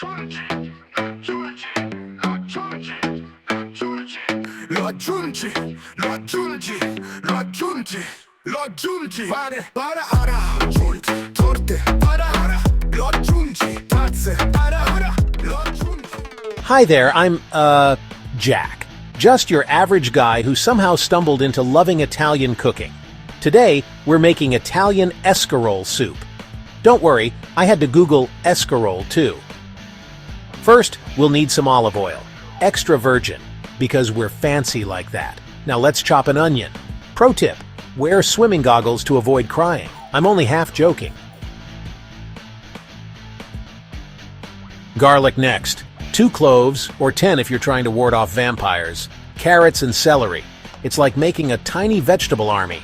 Lo aggiungi, lo aggiungi, lo aggiungi, lo aggiungi. Pane, para, ara, aggiungi. Torte, para, ara, lo aggiungi. Tazze, para, ara, lo aggiungi. Hi there, I'm, Jack. Just your average guy who somehow stumbled into loving Italian cooking. Today, we're making Italian escarole soup. Don't worry, I had to Google escarole too. First, we'll need some olive oil. Extra virgin, because we're fancy like that. Now let's chop an onion. Pro tip, wear swimming goggles to avoid crying. I'm only half joking. Garlic next. 2 cloves, or 10 if you're trying to ward off vampires. Carrots and celery. It's like making a tiny vegetable army.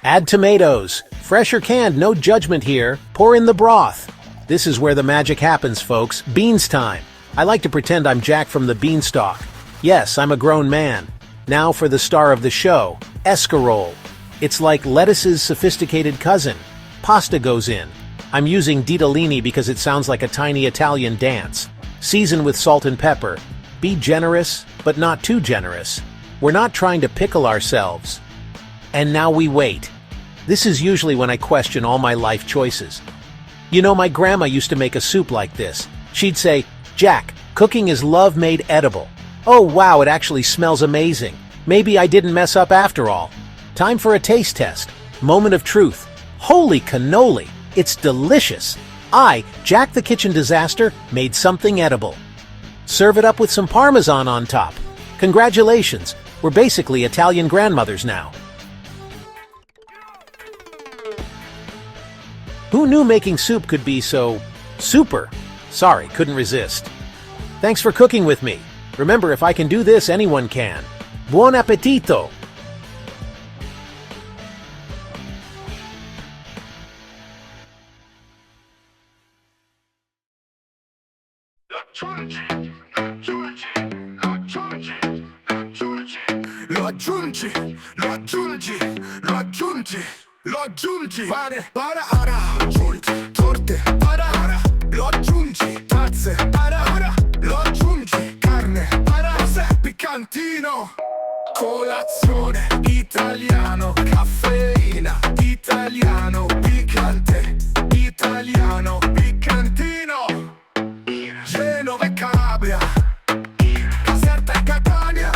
Add tomatoes. Fresh or canned, no judgment here. Pour in the broth. This is where the magic happens, folks. Beans time. I like to pretend I'm Jack from the Beanstalk. Yes, I'm a grown man. Now for the star of the show, escarole. It's like lettuce's sophisticated cousin. Pasta goes in. I'm using ditalini because it sounds like a tiny Italian dance. Season with salt and pepper. Be generous, but not too generous. We're not trying to pickle ourselves. And now we wait. This is usually when I question all my life choices. You know, my grandma used to make a soup like this. She'd say, "Jack, cooking is love made edible." Oh wow, it actually smells amazing. Maybe I didn't mess up after all. Time for a taste test. Moment of truth. Holy cannoli, it's delicious. I, Jack the Kitchen Disaster, made something edible. Serve it up with some Parmesan on top. Congratulations, we're basically Italian grandmothers now. Who knew making soup could be so super? Sorry, couldn't resist. Thanks for cooking with me. Remember, if I can do this, anyone can. Buon appetito! Lo aggiungi, lo aggiungi, lo aggiungi, lo aggiungi. Pane, para, ara, aggiungi. Torte, para, ara, lo aggiungi. Tazze, para, ara, lo aggiungi. Carne, para, piccantino. Colazione, italiano. Caffeina, italiano. Piccante, italiano. Piccantino. Genova e Calabria, Caserta e Catania,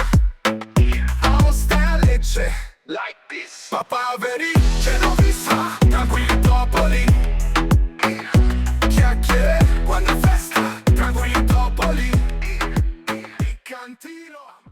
Aosta e Lecce, like this. Papaveri, Genovisa, Tranquillitopoli, chiacchiere quando è festa, Tranquillitopoli, Piccantino.